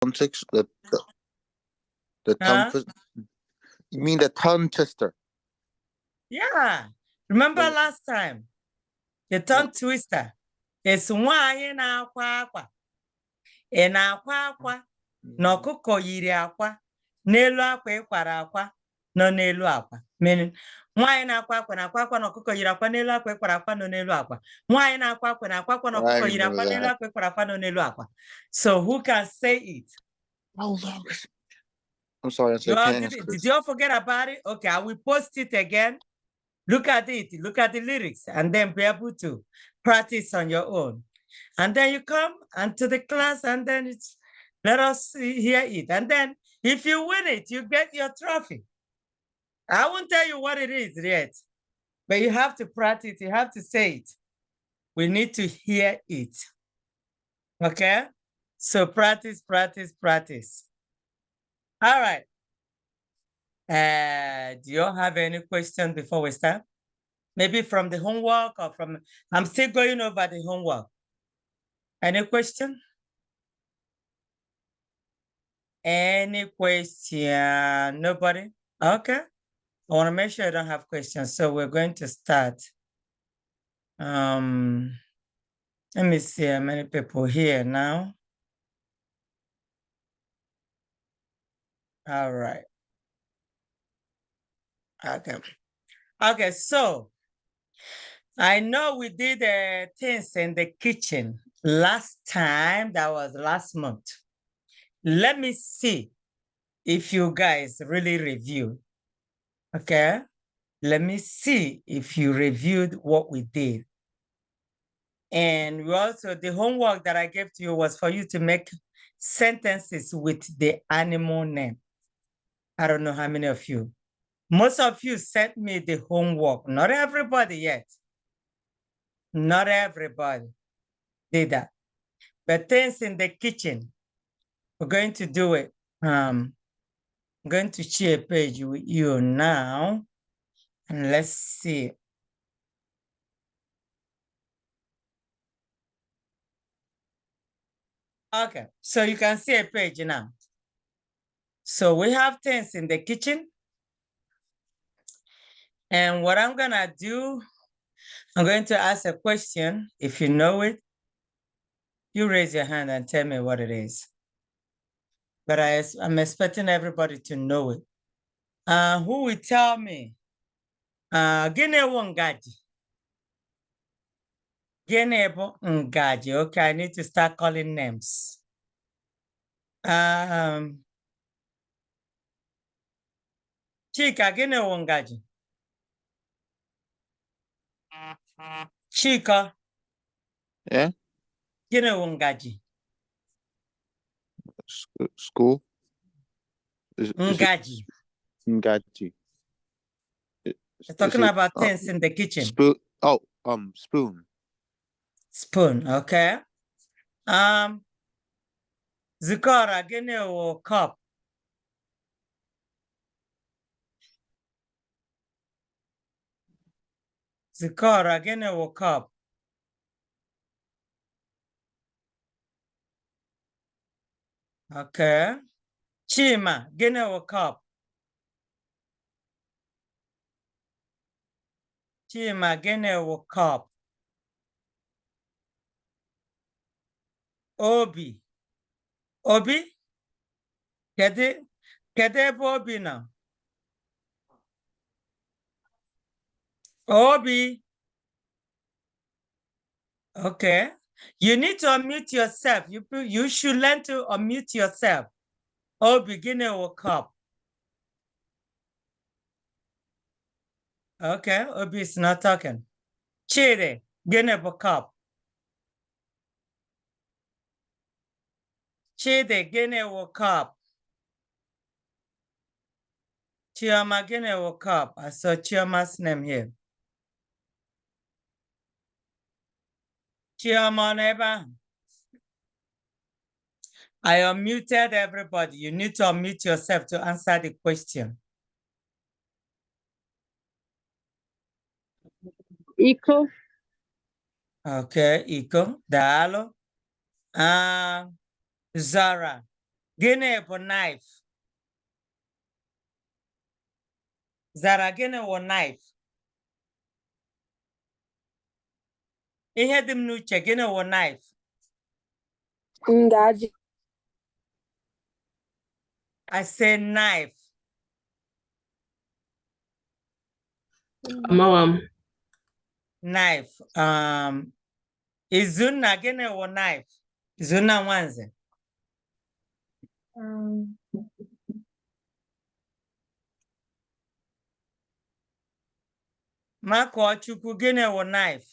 the tongue twister. You mean the tongue twister? Yeah. Remember last time? The tongue twister. It's nwaanyị na-akwa akwa. Ị na-akwa akwa na ọkụkọ yiri akwa n'elu akwa ịkwara akwa nọ n'elu akwa. Meaning, nwaanyị na-akwa akwa na-akwa akwa na ọkụkọ yiri akwa n'elu akwa ịkwara akwa nọ n'elu akwa. Nwaanyị na-akwa akwa na-akwa akwa na ọkụkọ yiri akwa n'elu akwa ịkwara akwa nọ n'elu akwa. So who can say it? Oh, no. I'm sorry. Did you all forget about it? Okay, I will post it again. Look at it. Look at the lyrics and then be able to practice on your own. And then you come into the class and then let us hear it. And then if you win it, you get your trophy. I won't tell you what it is yet, but you have to practice. You have to say it. We need to hear it. Okay? So practice, practice, practice. All right. Do you all have any questions before we start? Maybe from the homework or from, I'm still going over the homework. Any question? Any question? Nobody? Okay. I want to make sure I don't have questions. So we're going to start. Let me see how many people here now. All right. Okay. Okay, so I know we did things in the kitchen last time. That was last month. Let me see if you guys really reviewed. Okay. Let me see if you reviewed what we did. And we also, the homework that I gave to you was for you to make sentences with the animal name. I don't know how many of you. Most of you sent me the homework. Not everybody yet. Not everybody did that. But things in the kitchen, we're going to do it. I'm going to share a page with you now. And let's see. Okay, so you can see a page now. So we have things in the kitchen. And what I'm gonna do, I'm going to ask a question. If you know it, you raise your hand and tell me what it is. But I'm expecting everybody to know it. Who will tell me? Gịnị bụ ngaji? Gịnị bụ ngaji? Okay, I need to start calling names. Chika, gịnị bụ ngaji? Chika. Yeah? Gịnị bụ ngaji? School? Ngaji. Ngaji. We're talking about things in the kitchen. Spoon. Oh, spoon. Spoon, okay. Zikora, gịnị bụ cup? Zikora, gịnị bụ cup? Okay. Chima, gịnị bụ cup? Chima, gịnị bụ cup? Obi. Obi? Kedu ebe Obi nọ? Obi. Okay. You need to unmute yourself. You should learn to unmute yourself. Obi, gịnị bụ cup? Okay, Obi is not talking. Chidi, gịnị bụ cup? Chidi, gịnị bụ cup? Chioma, gịnị bụ cup? I saw Chioma's name here. Chioma, neighbor. I unmuted everybody. You need to unmute yourself to answer the question. Iko. Okay, Iko. Dalo. Zara. Gịnị bụ knife? Zara, gịnị bụ knife? Ihe dị m n'uche, gịnị bụ knife? Ngaji. I say knife. Mawam. Knife. Izunna, gịnị bụ knife? Izunna Nwanze. Makochukwu, gịnị bụ knife?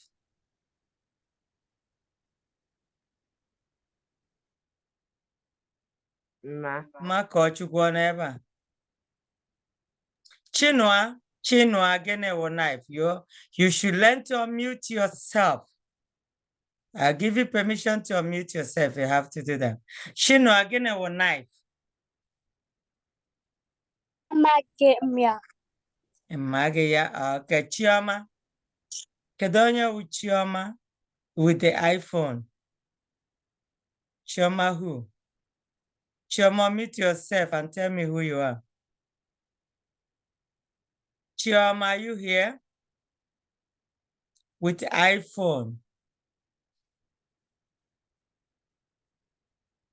Makochukwu ọ nọ ebe a? Chinua, gịnị bụ knife? You should learn to unmute yourself. I'll give you permission to unmute yourself. You have to do that. Chinua, gịnị bụ knife? Mmage ya. Okay, Chioma. Kedu onye wu Chioma with the iPhone? Chioma who? Chioma, mute yourself and tell me who you are. Chioma, are you here? With the iPhone.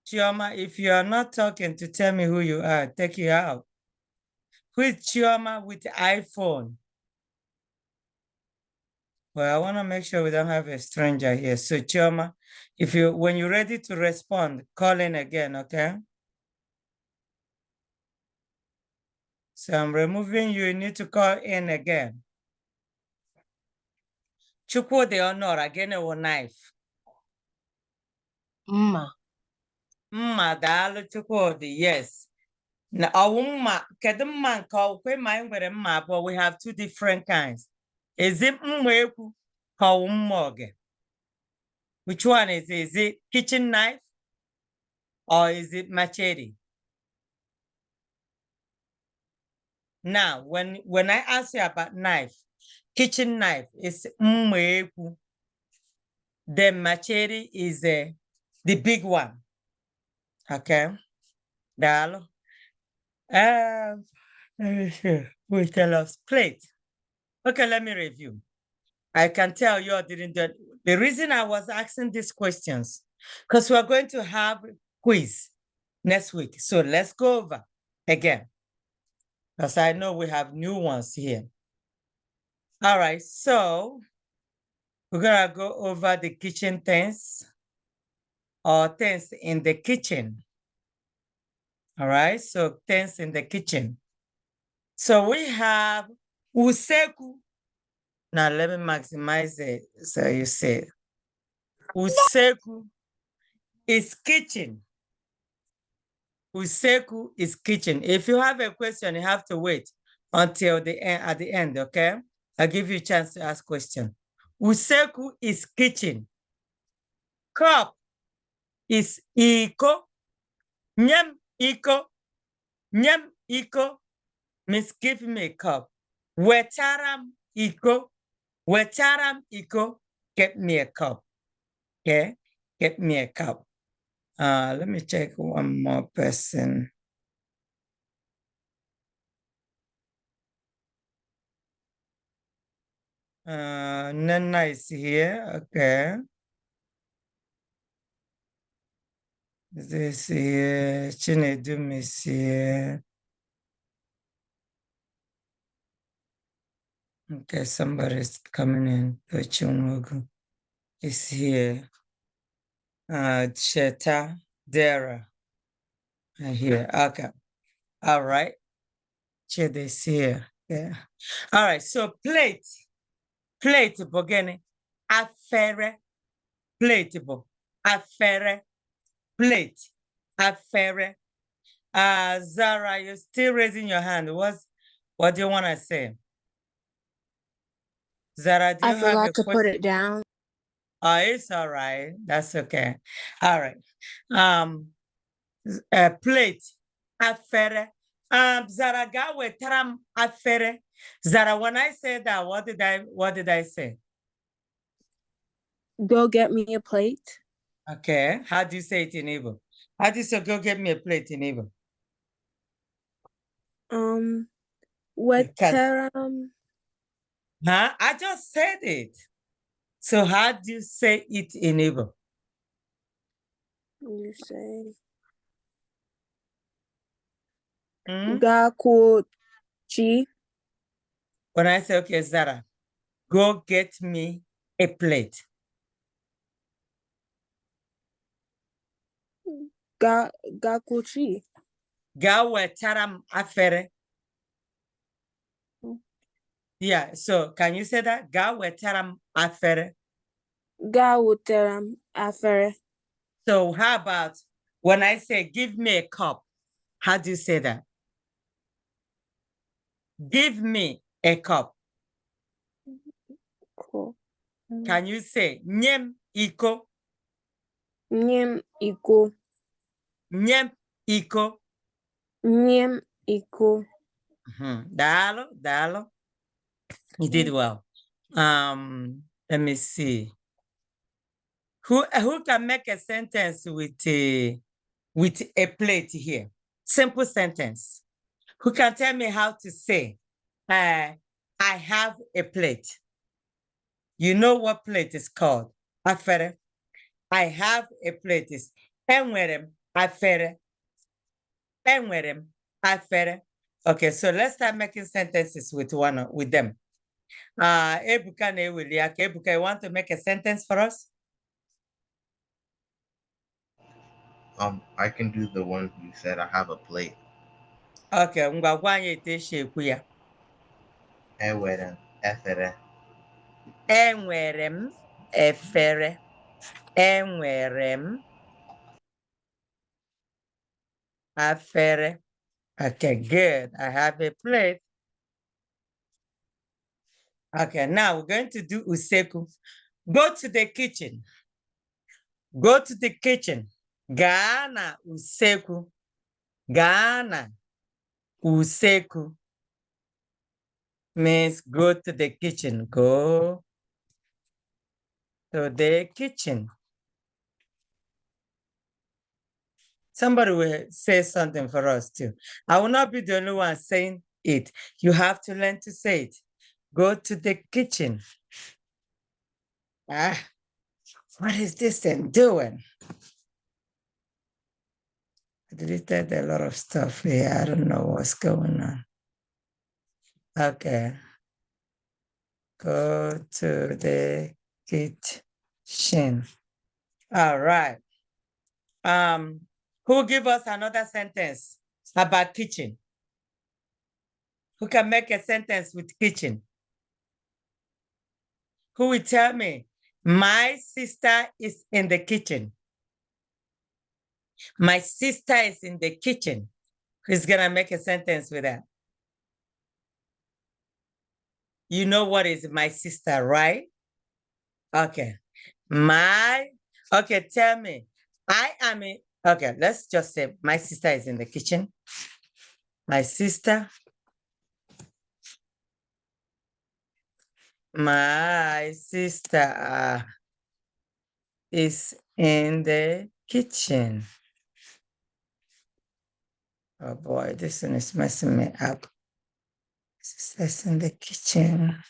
Chioma, if you are not talking to tell me who you are, take you out. Who is Chioma with the iPhone? Well, I want to make sure we don't have a stranger here. So Chioma, when you're ready to respond, call in again, okay? So I'm removing you. You need to call in again. Chukwu de honor again a knife. Mma daalụ Chukwudi, yes. Na mma kedu mma nke okwe ma anyị nwere mma abụọ. We have two different kinds. Is it mma ekwu ka ọ mma oge? Which one is it? Is it kitchen knife or is it machete? Now, when I ask you about knife, kitchen knife is mma ekwu. The machete is the big one. Okay. Dalo. Let me see. We tell us plate. Okay, let me review. I can tell you didn't do it. The reason I was asking these questions, because we're going to have a quiz next week. So let's go over again. Because I know we have new ones here. All right, so we're gonna go over the kitchen things or things in the kitchen. All right, so things in the kitchen. So we have usekwu. Now let me maximize it. So you say usekwu is kitchen. Usekwu is kitchen. If you have a question, you have to wait until the end. At the end, okay? I'll give you a chance to ask question. Usekwu is kitchen. Cup is iko. Nyem iko. Nyem iko means give me a cup. Wetaram iko. Wetaram iko. Get me a cup. Okay? Get me a cup. Let me check one more person. Nana is here. Okay. This here. Chinedum is here. Okay, somebody's coming in. Chunwogu is here. Cheta Dara here. Okay. All right. Cheta is here. Yeah. All right. So plate. Plate bogene. Afere. Plate bo. Afere. Plate. Afere. Zara, you're still raising your hand. What do you want to say? Zara, do you have a question? I forgot to put it down. Oh, it's all right. That's okay. All right. Plate. Afere. Zara gawe taram afere. Zara, when I said that, what did I say? Go get me a plate. Okay. How do you say it in Igbo? How do you say go get me a plate in Igbo? Weteram. Huh? I just said it. So how do you say it in Igbo? You say Hmm? Gakuchi. When I say, okay, Zara, go get me a plate. Gakuchi. Ga wetaram afere. Yeah, so can you say that? Ga wetaram afere. Ga weteram afere. So how about when I say give me a cup? How do you say that? Give me a cup. Cool. Can you say nyem iko? Nyem iko. Nyem iko. Nyem iko. Dalo, dalo. You did well. Let me see. Who can make a sentence with a plate here? Simple sentence. Who can tell me how to say, I have a plate? You know what plate is called? Afere. I have a plate is enwerem afere. Enwerem afere. Okay, so let's start making sentences with them. Ebuka na Eweliaka. Ebuka, you want to make a sentence for us? I can do the one you said. I have a plate. Okay, ngwa gwa anyị etu esi ekwu ya. Enwere m efere. Enwere m efere. Enwere m afere. Okay, good. I have a plate. Okay, now we're going to do usekwu. Go to the kitchen. Go to the kitchen. Gaa na usekwu. Gaa na usekwu. Means go to the kitchen. Go to the kitchen. Somebody will say something for us too. I will not be the only one saying it. You have to learn to say it. Go to the kitchen. What is this thing doing? I deleted a lot of stuff here. I don't know what's going on. Okay. Go to the kitchen. All right. Who give us another sentence about kitchen? Who can make a sentence with kitchen? Who will tell me, my sister is in the kitchen? My sister is in the kitchen. Who's gonna make a sentence with that? You know what is my sister, right? Okay. Okay, tell me. Okay, let's just say my sister is in the kitchen. My sister. My sister is in the kitchen. Oh boy, this one is messing me up. Sister's in the kitchen.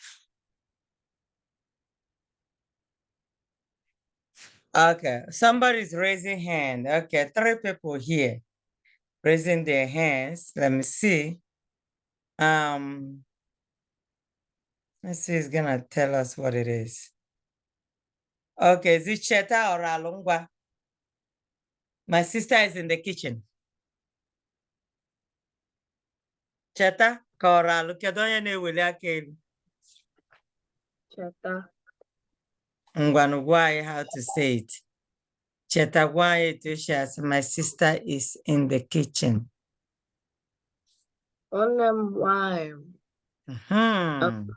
Okay, somebody's raising hand. Okay, 3 people here raising their hands. Let me see. Let's see, it's gonna tell us what it is. Okay, is it Cheta or Alungwa? My sister is in the kitchen. Cheta, Kora, Cheta. Ngwanugwai, how to say it. Cheta Gwai Tushas, my sister is in the kitchen. One them wine. Hmm.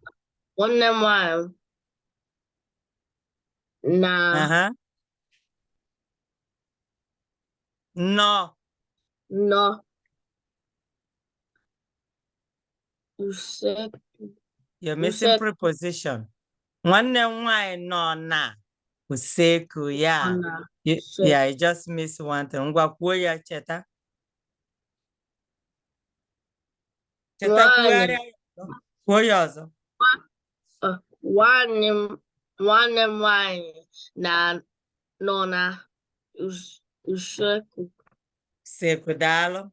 One them wine. Nah. No. No. Usekwu. You're missing preposition. One why no na. Usekwu, yeah. Yeah, I just missed one thing. Ngwa kwuo ya cheta. Cheta kwugharịa ya ọzọ. Kwuo ya ọzọ. Nwanne m nwanyị nọ na usekwu. Usekwu, daalụ.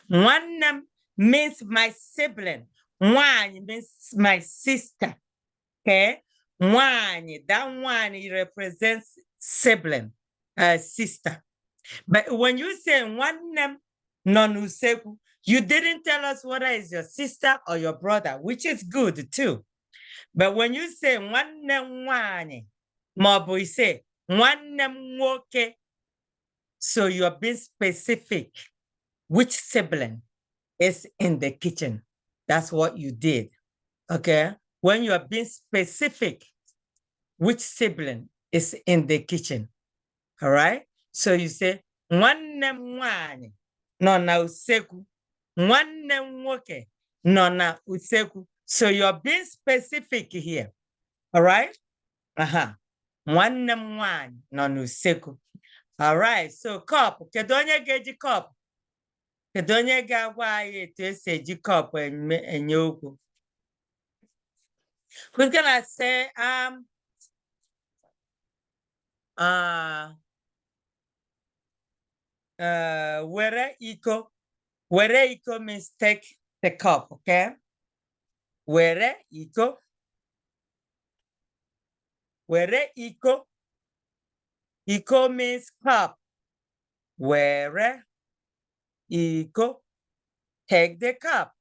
Nwanne m means my sibling. Nwanyị means my sister. Okay? Nwanyị, that nwanyị represents sibling, sister. But when you say nwanne m nọ n'usekwu, you didn't tell us whether it's your sister or your brother, which is good too. But when you say nwanne m nwanyị, maọbụ you say nwanne m nwoke, so you're being specific. Which sibling is in the kitchen? That's what you did. Okay? When you are being specific, which sibling is in the kitchen? All right? So you say, nwanne m nwanyị nọ na usekwu. Nwanne m nwoke nọ na usekwu. So you're being specific here. All right? Nwanne m nwanyị nọ na usekwu. All right. So cup. Kedu onye ga-eji cup? Kedu onye ga-agwa anyị etu esi eji cup enye okwu? Who's gonna say were iko? Were iko means take the cup, okay? Were iko? Were iko? Iko means cup. Were iko? Take the cup.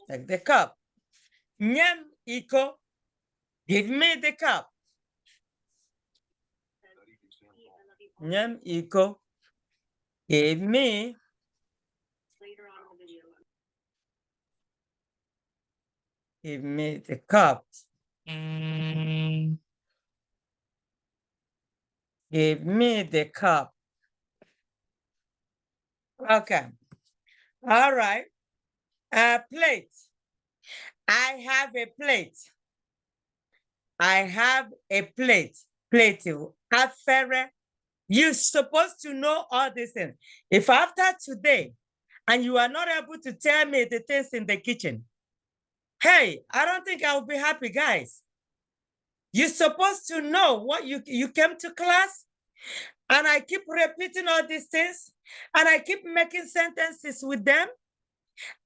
Take the cup. Nyam iko? Give me the cup. Nyam iko? Give me. Give me the cup. Give me the cup. Okay. All right. Plate. I have a plate. I have a plate. Plate. Afere. You're supposed to know all these things. If after today, and you are not able to tell me the things in the kitchen, hey, I don't think I will be happy, guys. You're supposed to know what you came to class, and I keep repeating all these things, and I keep making sentences with them.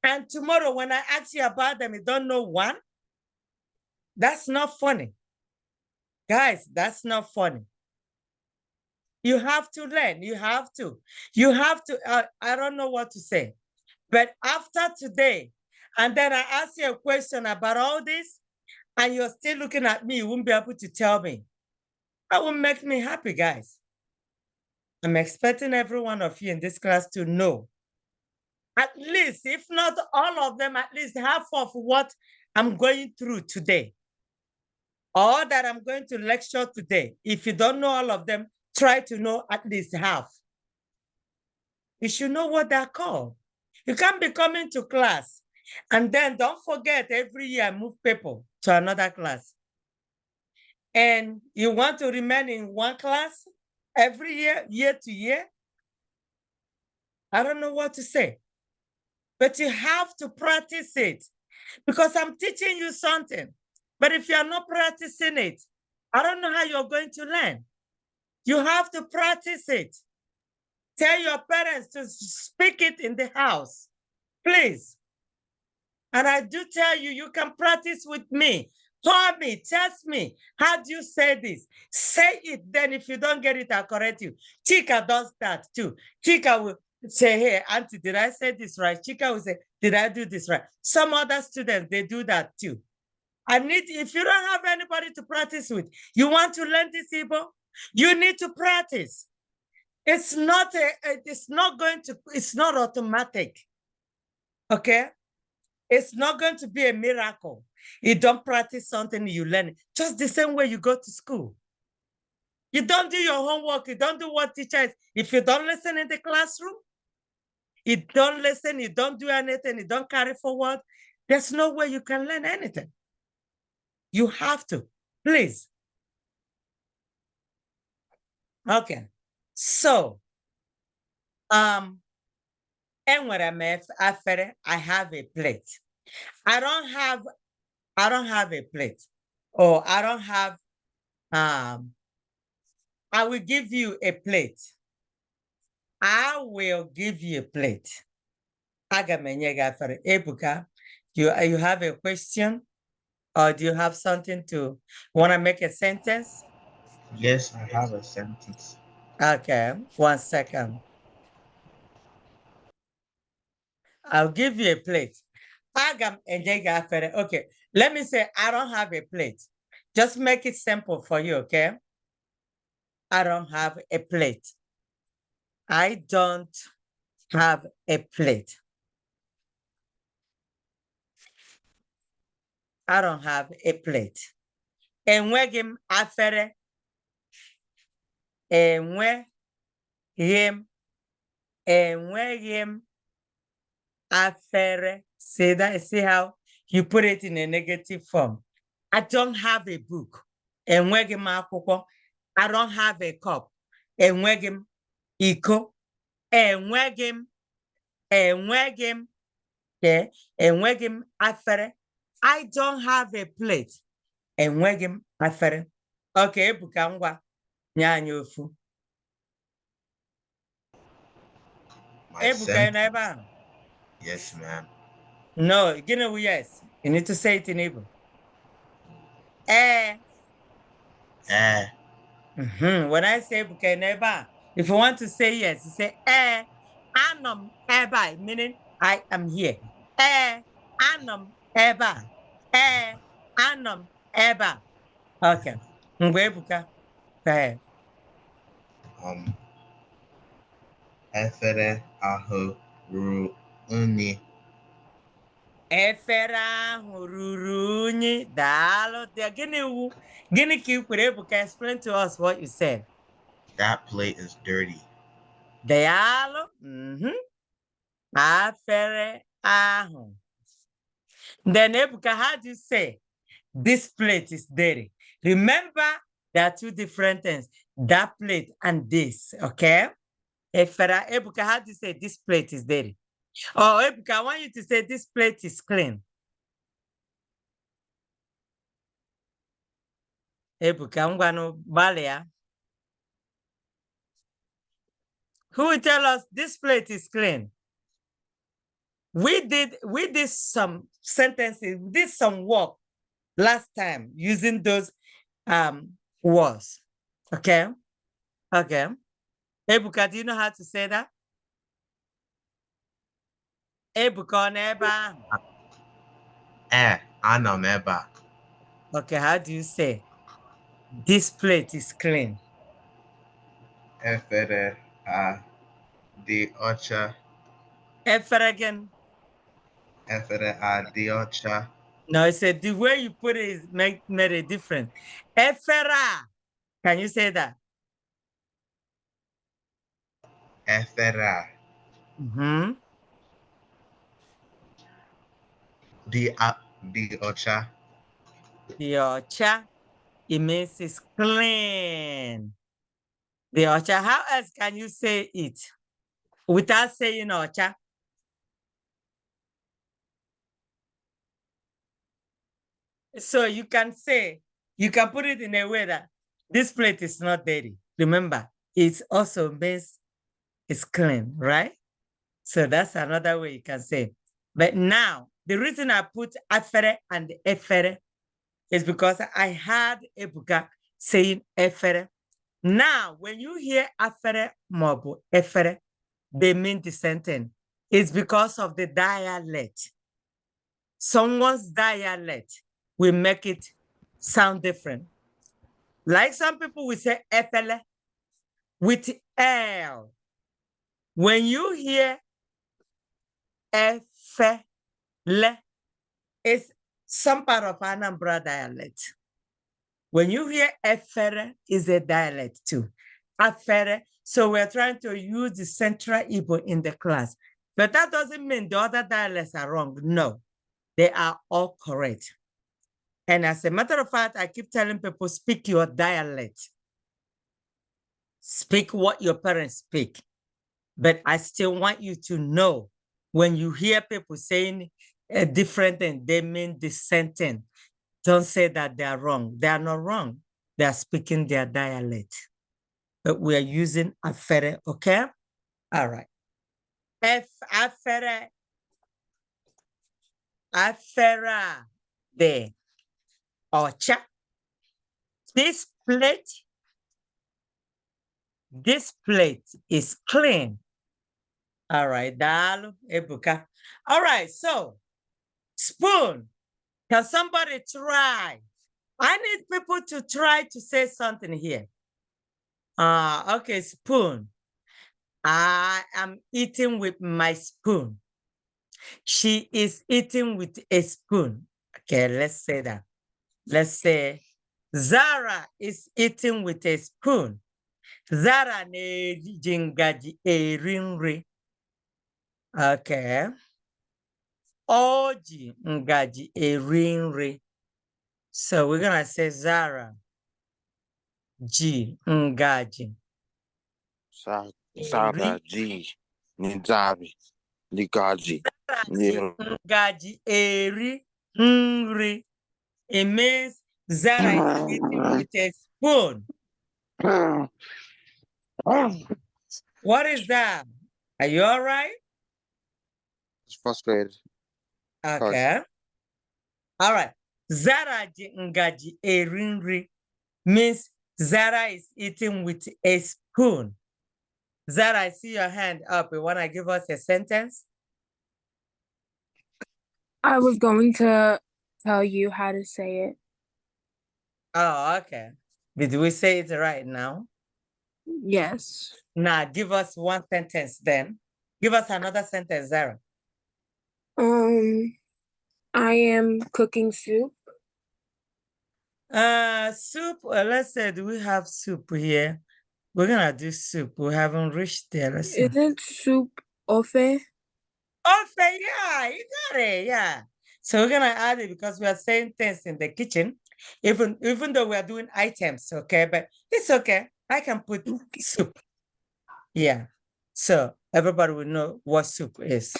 And tomorrow, when I ask you about them, you don't know one. That's not funny. Guys, that's not funny. You have to learn. You have to. You have to. I don't know what to say. But after today, and then I ask you a question about all this, and you're still looking at me, you won't be able to tell me. That will make me happy, guys. I'm expecting every one of you in this class to know, at least, if not all of them, at least half of what I'm going through today, or that I'm going to lecture today. If you don't know all of them, try to know at least half. You should know what they're called. You can't be coming to class and then don't forget every year move people to another class. And you want to remain in one class every year, year to year? I don't know what to say. But you have to practice it because I'm teaching you something. But if you're not practicing it, I don't know how you're going to learn. You have to practice it. Tell your parents to speak it in the house, please. And I do tell you, you can practice with me. Call me, test me. How do you say this? Say it, then if you don't get it, I'll correct you. Chika does that too. Chika will say, hey, Auntie, did I say this right? Chika will say, did I do this right? Some other students, they do that too. If you don't have anybody to practice with, you want to learn this Igbo, you need to practice. It's not automatic. Okay? It's not going to be a miracle. You don't practice something, you learn it. Just the same way you go to school. You don't do your homework, you don't do what teacher is. If you don't listen in the classroom, you don't listen, you don't do anything, you don't carry forward, there's no way you can learn anything. You have to. please. Okay. So, enwere m afere, I have a plate. I don't have a plate. Or I don't have, I will give you a plate. I will give you a plate. Aga m enye gị afere. Ebuka, you have a question? Or do you have something to want to make a sentence? Yes, I have a sentence. Okay, 1 second. I'll give you a plate. Aga m enye gị afere. Okay, let me say I don't have a plate. Just make it simple for you, okay? I don't have a plate. I don't have a plate. I don't have a plate. Enweghị m afere. Enweghị m afere. See that? See how you put it in a negative form. I don't have a book. Enweghị m akwụkwọ. I don't have a cup. Enweghị m iko. Enweghị m. Okay. Enweghị m afere. I don't have a plate. Enweghị m afere. Okay, Ebuka ngwa. Nye anyị ofu. Ebuka, ebe? Yes, ma'am. No, gịnị yes. You need to say it in Igbo. When I say Ebuka ebe, if you want to say yes, you say anọ m ebe, meaning I am here. Anọ m ebe. Anọ m ebe. Okay. Ngwa Ebuka. Go ahead. Efere ahụ ruru unyi. Efere ahụ ruru unyi. Daalụ. Gịnị ka i kwere, Ebuka? Explain to us what you said. That plate is dirty. Daalụ. Afere ahụ. Then Ebuka, how do you say this plate is dirty? Remember, there are two different things. That plate and this, okay? Ebuka, how do you say this plate is dirty? Oh, Ebuka, I want you to say this plate is clean. Ebuka, ngwanu gbalịa. Who will tell us this plate is clean? We did some sentences, we did some work last time using those words. Okay? Okay. Ebuka, do you know how to say that? Ebuka neba. Anọ m ebe a. Okay, how do you say this plate is clean? Efere dị ọcha. Efere again. Efere dị ọcha. No, I said the way you put it is made a difference. Efera. Can you say that? Efere dị ọcha. The ocha, it means it's clean. The ocha, how else can you say it without saying ocha? So you can put it in a way that this plate is not dirty. Remember, it also means it's clean, right? So that's another way you can say. But now, the reason I put afere and efere is because I had Ebuka saying efere. Now, when you hear afere mobu efere, they mean the same thing. It's because of the dialect. Someone's dialect will make it sound different. Like some people will say efele with L. When you hear efele, it's some part of Anambra dialect. When you hear efere, is a dialect too. Afere. So we're trying to use the Central Igbo in the class. But that doesn't mean the other dialects are wrong. No, they are all correct. And as a matter of fact, I keep telling people, speak your dialect. Speak what your parents speak. But I still want you to know when you hear people saying a different thing, they mean the same thing. Don't say that they are wrong. They are not wrong. They are speaking their dialect. But we are using afere, okay? All right. Afere de ocha. This plate is clean. All right, Dalu, Ebuka. All right, so spoon. Can somebody try? I need people to try to say something here. Okay, spoon. I am eating with my spoon. She is eating with a spoon. Okay, let's say that. Let's say Zara is eating with a spoon. Zara na-eji ngaji eri nri. Okay. O ji ngaji eri nri. So we're gonna say Zara ji ngaji. Zara ji Nizabi Ligaji. Ngaji eri nri. It means Zara is eating with a spoon. What is that? Are you all right? It's frustrated. Okay. All right. Zara ji ngaji eri nri means Zara is eating with a spoon. Zara, I see your hand up. You want to give us a sentence? I was going to tell you how to say it. Oh, okay. Did we say it right now? Yes. Now, give us one sentence then. Give us another sentence, Zara. I am cooking soup. Soup. Let's say, do we have soup here? We're gonna do soup. We haven't reached there. Let's see. Isn't soup ofe? Ofe, yeah, you got it, yeah. So we're gonna add it because we are saying things in the kitchen, even though we are doing items, okay? But it's okay. I can put soup. Yeah. So everybody will know what soup is.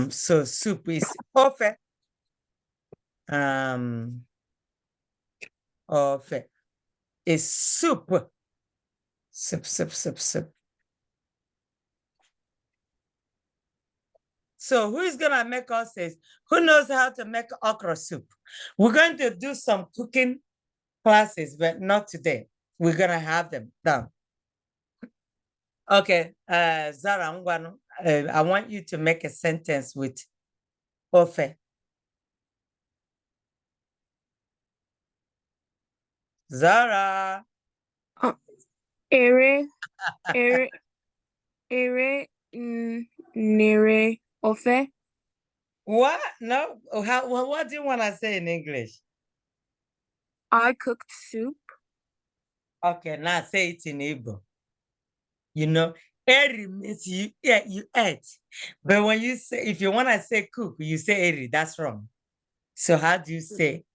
So soup is ofe. Ofe is soup. Soup. So who is gonna make us this? Who knows how to make okra soup? We're going to do some cooking classes, but not today. We're gonna have them done. Okay, Zara Ngwanu, I want you to make a sentence with ofe. Zara. Ere nere ofe. What? No. What do you want to say in English? I cooked soup. Okay, now say it in Igbo. You know, eri means you ate. But when you say, if you want to say cook, you say eri. That's wrong. So how do you say,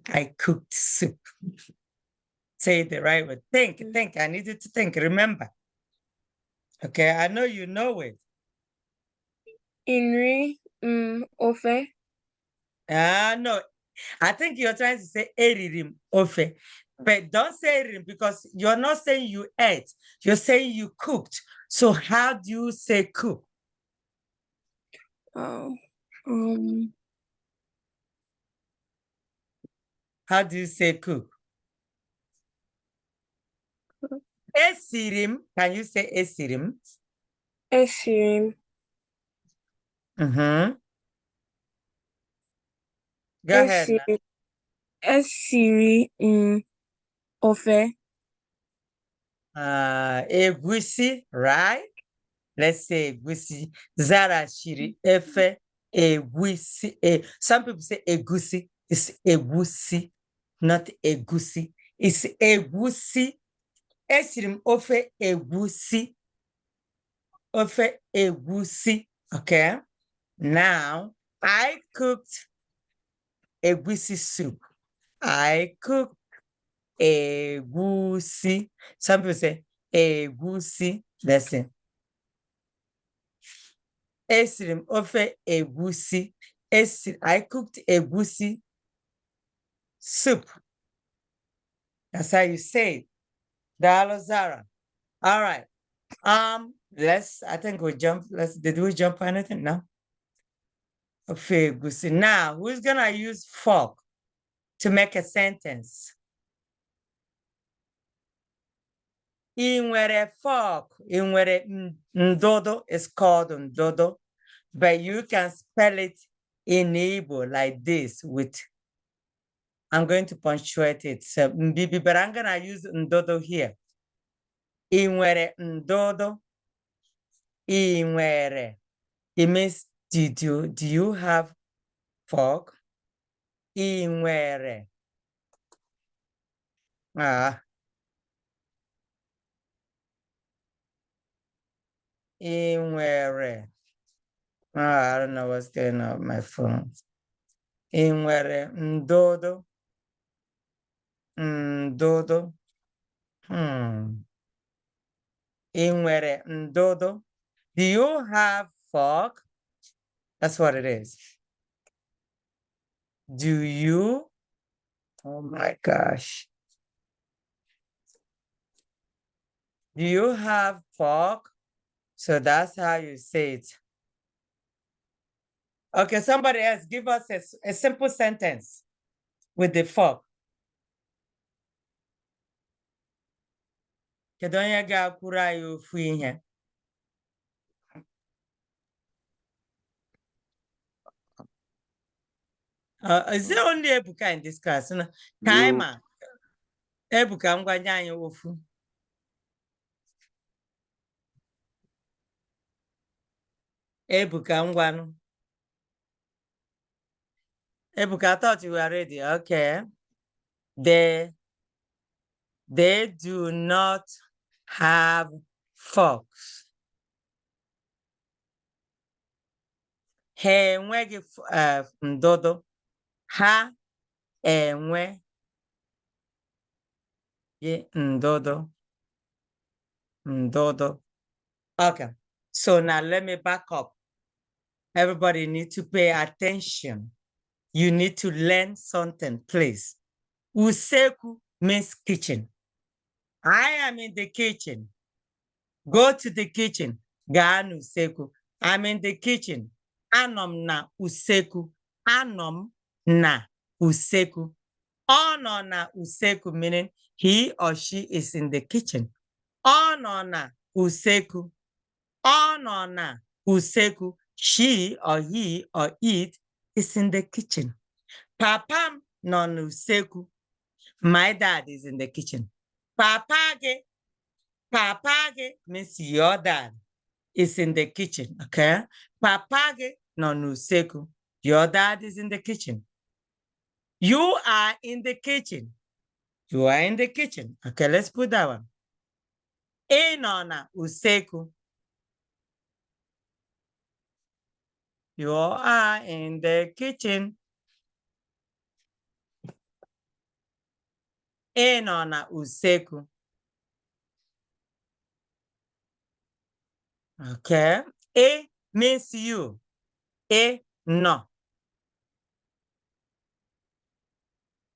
I cooked soup? Say it the right way. Think. I need you to think. Remember. Okay, I know you know it. Inri ofe. No, I think you're trying to say eririm ofe. But don't say eririm because you're not saying you ate. You're saying you cooked. So how do you say cook? Oh. How do you say cook? Esirim. Can you say esirim? Esirim. Mm-hmm. Go ahead. Now. Esiri ofe. Egusi, right? Let's say egusi. Zara shiri efe egusi. Some people say egusi. It's egusi, not egusi. It's egusi. Esirim ofe egusi. Ofe egusi. Okay. Now I cooked egusi soup. I cook egusi. Some people say egusi. Listen. Esirim ofe egusi. I cooked egusi soup. That's how you say it. Dalo Zara. All right. I think we jump. Did we jump anything? No. Ofe egusi. Now, who's gonna use fork to make a sentence? I nwere fork. I nwere ndodo is called ndodo, but you can spell it in Igbo like this with, I'm going to punctuate it. So mbibi, but I'm gonna use ndodo here. I nwere ndodo. I nwere. It means do you have fork? I nwere. I nwere. I don't know what's going on with my phone. I nwere ndodo. Ndodo. I nwere ndodo. Do you have fork? That's what it is. Do you? Oh my gosh. Do you have fork? So that's how you say it. Okay, somebody else, give us a simple sentence with the fork. Kedu onye ga-akwụrụ anyị ofu ihe? Is there only Ebuka in this class? No? Timer. Ebuka ngwanye anyị ofu. Ebuka ngwanu. Ebuka, I thought you were ready. Okay. They do not have forks. Ha enweghị ndodo. Ha enweghị ndodo. Ndodo. Okay. So now let me back up. Everybody need to pay attention. You need to learn something, please. Usekwu means kitchen. I am in the kitchen. Go to the kitchen. Gaa n'usekwu. I'm in the kitchen. Anom na usekwu. Anom na usekwu. Ono na usekwu meaning he or she is in the kitchen. Ono na usekwu. Ono na usekwu. She or he or it is in the kitchen. Papam no n'usekwu. My dad is in the kitchen. Papa ge means your dad is in the kitchen, okay? Papa ge no n'usekwu. Your dad is in the kitchen. You are in the kitchen. You are in the kitchen. Okay, let's put that one. Ị nọ na usekwu. You are in the kitchen. Ị nọ na usekwu. Okay. Ị means you. Ị nọ.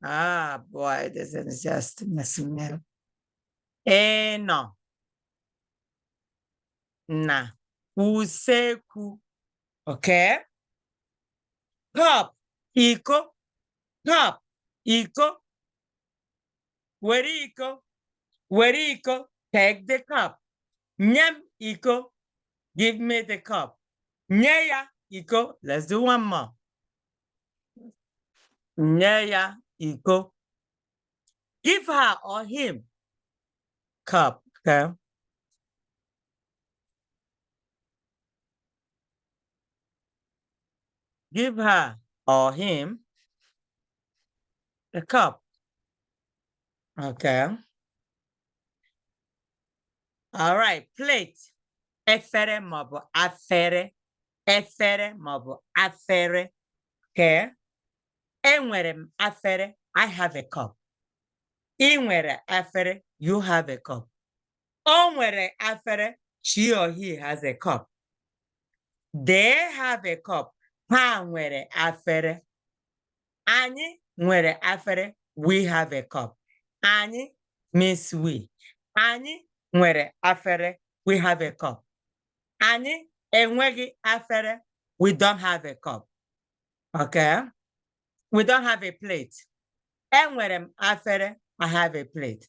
Ah, boy, this is just messing me up. Ị nọ na usekwu. Okay. Cup, iko. Cup, iko. Were iko. Were iko. Take the cup. Nyem iko. Give me the cup. Nye ya iko. Let's do one more. Nye ya iko. Give her or him cup. Okay. Give her or him a cup. Okay. All right. Plate. Efere maọbụ afere. Efere maọbụ afere. Okay. Enwere m afere. I have a cup. I nwere afere. You have a cup. O nwere afere. She or he has a cup. They have a cup. Ha nwere afere. Anyị nwere afere. We have a cup. Anyị means we. Anyị nwere afere. We have a cup. Anyị enweghị afere. We don't have a cup. Okay? We don't have a plate. Enwere m afere. I have a plate.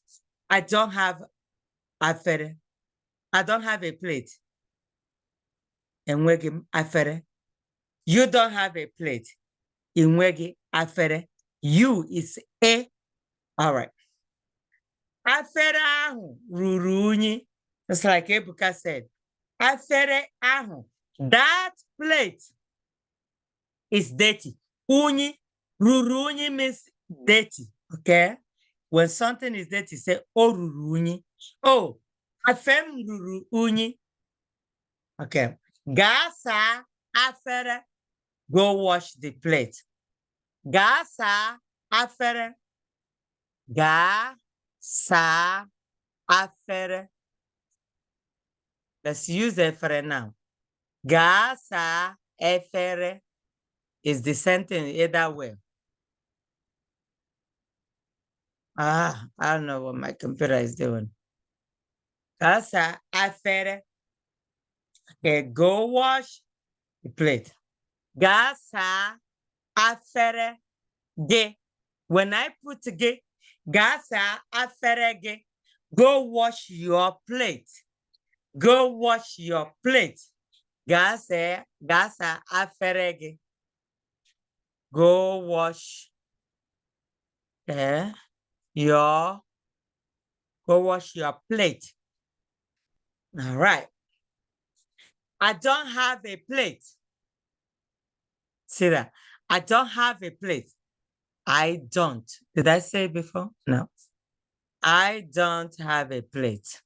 I don't have afere. I don't have a plate. Enweghị m afere. You don't have a plate. Enweghị afere. You is a. All right. Afere ahụ ruru unyi. It's like Ebuka said. Afere ahụ. That plate is dirty. Unyi. Ruru unyi means dirty. Okay? When something is dirty, say, oh, ruru unyi. Oh, afem ruru unyi. Okay. Gasa afere. Go wash the plate. Gasa afere. Gasa afere. Let's use efere now. Gasa efere is the sentence either way. I don't know what my computer is doing. Gasa afere. Okay, go wash the plate. Gasa afere ge. When I put ge, gasa afere ge. Go wash your plate. Go wash your plate. Gasa afere ge. Go wash go wash your plate. All right. I don't have a plate. See that? I don't have a plate. I don't. Did I say it before? No. I don't have a plate.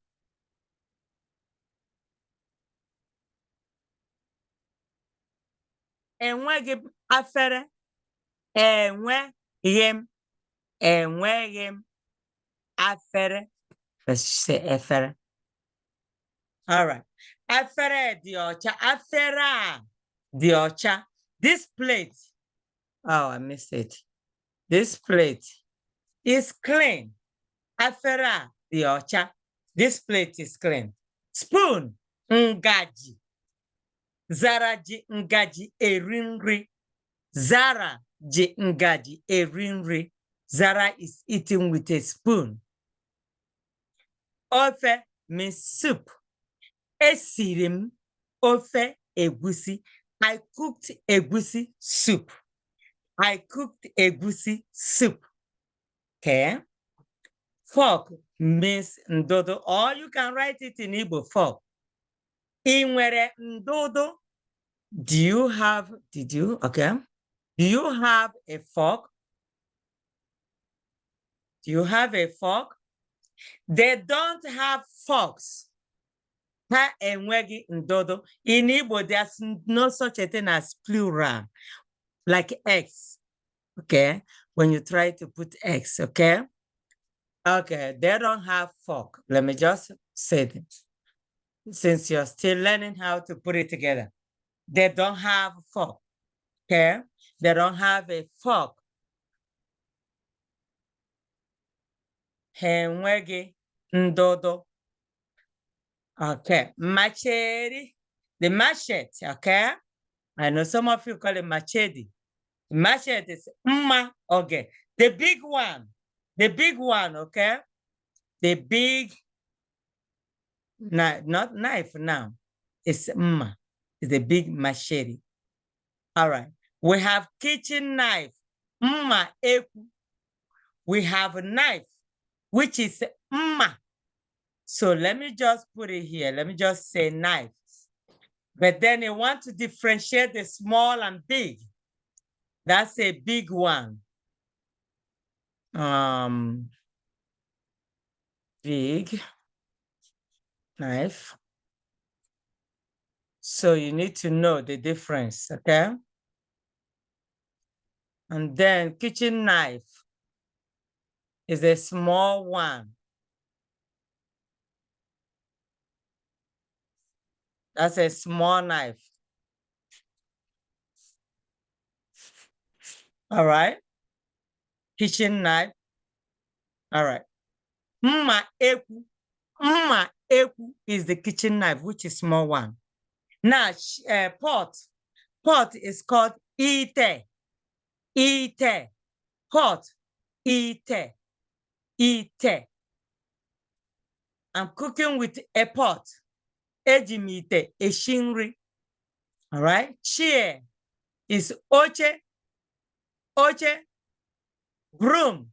Enweghị m afere. Enweghị m afere. Let's say efere. All right. Afere dị ọcha. Afere a dị ọcha. This plate. Oh, I missed it. This plate is clean. Afere a dị ọcha. This plate is clean. Spoon. Ngaji. Zara ji ngaji eri nri. Zara ji ngaji eri nri. Zara is eating with a spoon. Ofe means soup. Esiri m ofe egusi. I cooked egusi soup. I cooked egusi soup. Okay. Fork means ndodo, or you can write it in Igbo, fork. I nwere ndodo. Do you have, okay. Do you have a fork? Do you have a fork? They don't have forks. Ha enweghị ndodo. In Igbo, there's no such a thing as plural, like X. Okay, when you try to put X, okay? Okay, they don't have fork. Let me just say this. Since you're still learning how to put it together. They don't have fork, okay? They don't have a fork. Ha enweghị ndodo. Okay, machete, the machete, okay? I know some of you call it machete. Machete is mma, okay. The big one, okay? The big, not knife now. It's mma, it's the big machete. All right, we have kitchen knife, mma eku. We have a knife, which is mma. So let me just put it here. Let me just say knife. But then you want to differentiate the small and big. That's a big one. Big knife. So you need to know the difference, okay? And then kitchen knife is a small one. That's a small knife. All right. Kitchen knife. All right. Mma ekwu. Mma ekwu is the kitchen knife, which is small one. Now, pot. Pot is called ite. Ite. Pot. Ite. Ite. I'm cooking with a pot. Ejimite. Eshinri. All right. Chair is oche. Oche. Broom.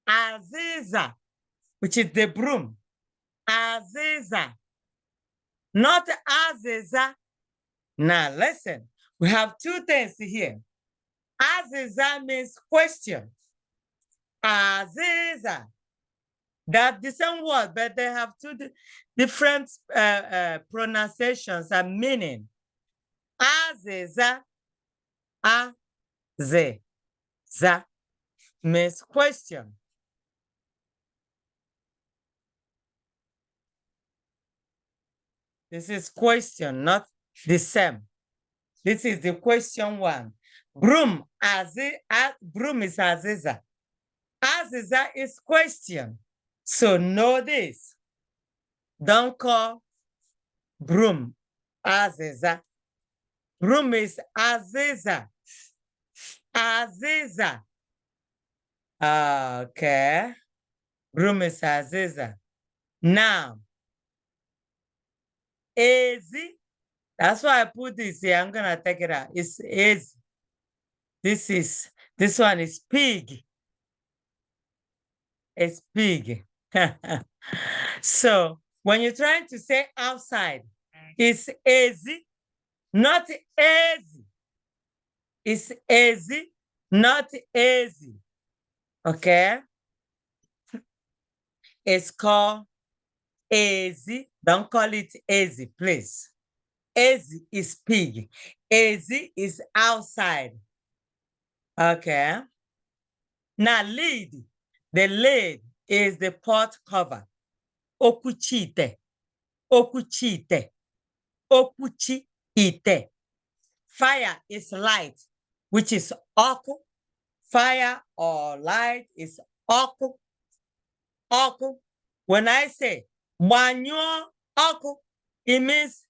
Aziza, which is the broom. Aziza. Not Aziza. Now listen, we have two things here. Aziza means question. Aziza. That's the same word, but they have two different pronunciations and meaning. Aziza. Aziza means question. This is question, not the same. This is the question one. Broom, broom is Aziza. Aziza is question. So know this. Don't call broom Aziza. Broom is Aziza. Aziza. Okay. Broom is Aziza. Now, easy. That's why I put this here. I'm gonna take it out. It's easy. This one is pig. It's pig. So when you're trying to say outside, it's easy, not easy. It's easy, not easy. Okay? It's called easy. Don't call it easy, please. Easy is pig. Easy is outside. Okay? Now lid. The lid is the pot cover. Okuchite. Okuchite. Okuchite. Fire is light, which is oku. Fire or light is oku. Oku. When I say banyo oku, it means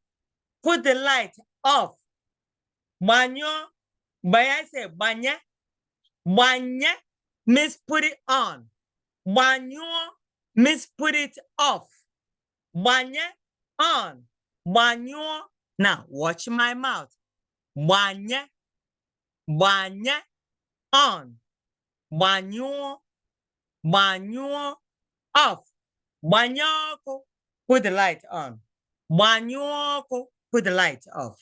put the light off. Banyo, when I say banya means put it on. Banyo means put it off. Banya on. Banyo. Now watch my mouth. Banya on. Banyo off. Banyoko, put the light on. Banyoko, put the light off.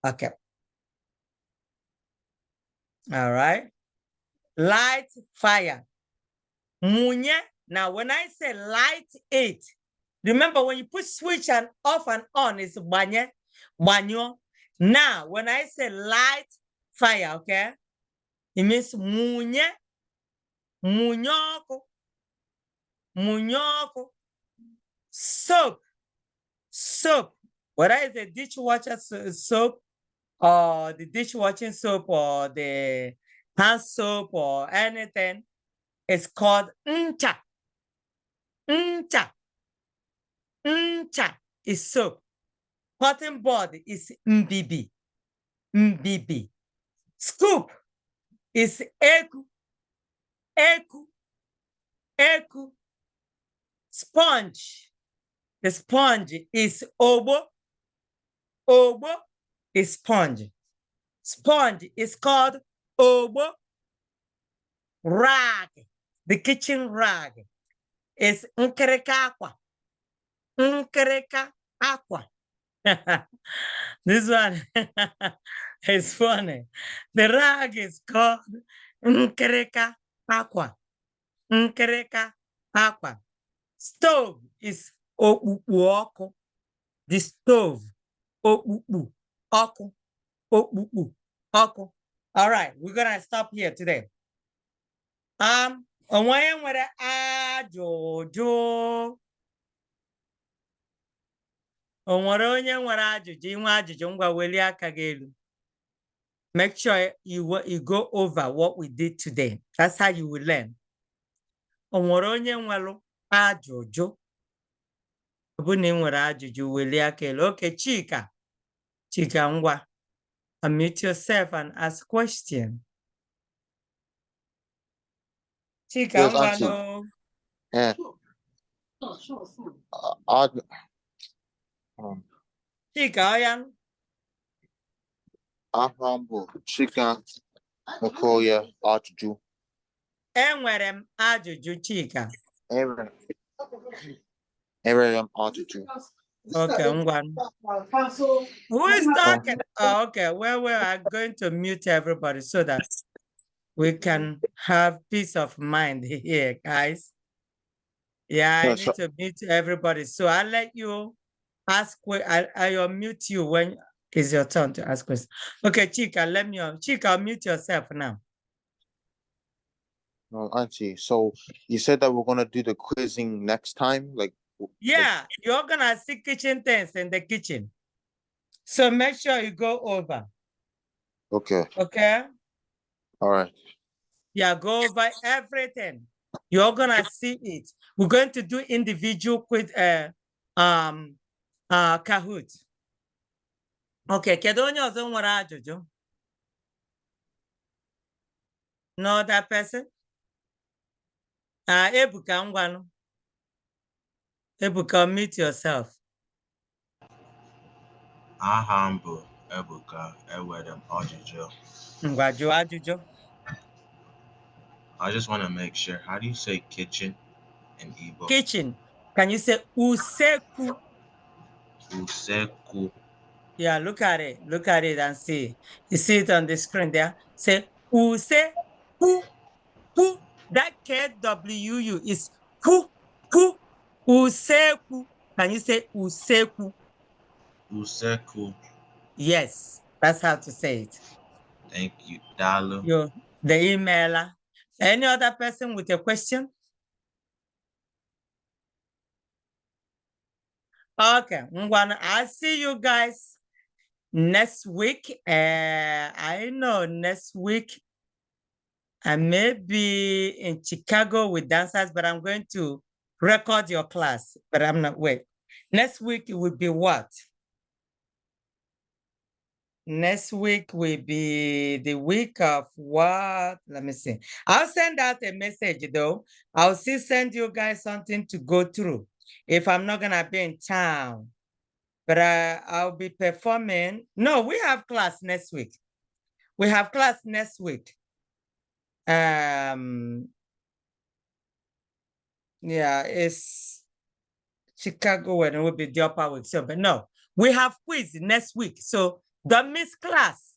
Okay. All right. Light fire. Munye. Now, when I say light it, remember when you put switch and off and on, it's banye, banyo. Now, when I say light fire, okay, it means munye, munyoko, munyoko. Soap. Whether it's a dishwasher soap or the dishwashing soap or the hand soap or anything, it's called ncha. Ncha is soap. Cotton bud is mbibi. Scoop is eku. Sponge. The sponge is obo. Obo is sponge. Sponge is called obo. Rag. The kitchen rag is nkereka aqua. Nkereka aqua. This one is funny. The rag is called nkereka aqua. Nkereka aqua. Stove is okpukpu ọkụ. The stove. Okpukpu ọkụ. Okpukpu ọkụ. All right, we're gonna stop here today. Onwe nwere ajụjụ. O nwere onye nwere ajụjụ, inwe ajụjụ ngwa welie aka gị elu. Make sure you go over what we did today. That's how you will learn. O nwere onye nwere ajụjụ. Ọ bụ na ị nwere ajụjụ welie aka elu. Okay, Chika. Chika ngwa. Unmute yourself and ask question. Chika Yes, ngwa Auntie. no. Yeah. Chika oyan. Ahrambo, Chika, Okoye, Ajụjụ. Enwere m ajụjụ Chika. Enwere m ajụjụ. Okay, ngwa. Who is talking? Oh, okay, well, I'm going to mute everybody so that we can have peace of mind here, guys. Yeah, I need to mute everybody. So I'll let you ask. I'll mute you when it's your turn to ask questions. Okay, Chika, Chika, mute yourself now. No, Auntie. So you said that we're gonna do the quizzing next time, Yeah, you're gonna see kitchen things in the kitchen. So make sure you go over. Okay. Okay. All right. Yeah, go over everything. You're gonna see it. We're going to do individual quiz Kahoot. Okay, kedu onye ọzọ nwere ajụjụ? No other person? Ebuka ngwanụ. Ebuka, mute yourself. Aha m bụ Ebuka, enwere m ajụjụ. Ngwa jụọ ajụjụ. I just want to make sure. How do you say kitchen in Igbo? Kitchen. Can you say usekwu? Usekwu. Yeah, look at it. Look at it and see. You see it on the screen there? Say usekwu. That KWU is ku. Usekwu. Can you say usekwu? Usekwu. Yes, that's how to say it. Thank you. Dalu. The emailer. Any other person with a question? Okay, I'll see you guys next week. I know next week I may be in Chicago with dancers, but I'm going to record your class, but I'm not, wait. Next week it will be what? Next week will be the week of what? Let me see. I'll send out a message though. I'll still send you guys something to go through if I'm not gonna be in town. But I'll be performing. No, we have class next week. We have class next week. Yeah, it's Chicago and it will be the upper week. So, but no, we have quiz next week. So don't miss class.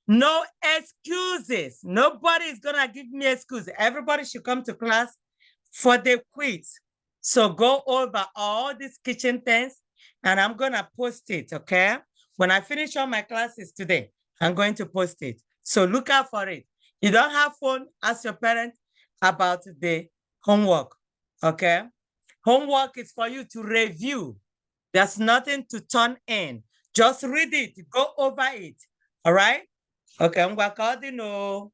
No excuses. Nobody is gonna give me excuses. Everybody should come to class for the quiz. So go over all these kitchen things and I'm gonna post it, okay? When I finish all my classes today, I'm going to post it. So look out for it. You don't have phone, ask your parent about the homework, okay? Homework is for you to review. There's nothing to turn in. Just read it, go over it, all right? Okay, I'm going to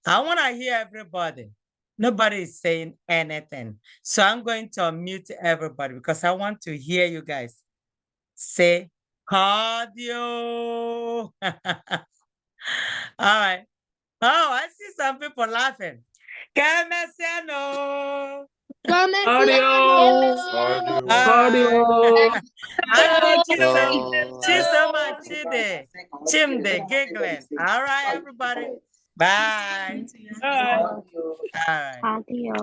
I want to hear everybody. Nobody is saying anything. So I'm going to unmute everybody because I want to hear you guys say cardio. All right. Oh, I see some people laughing. Kemesiano. Audio. I see Chisoma, Chimde, giggling. All right, everybody. Bye. All right. Audio.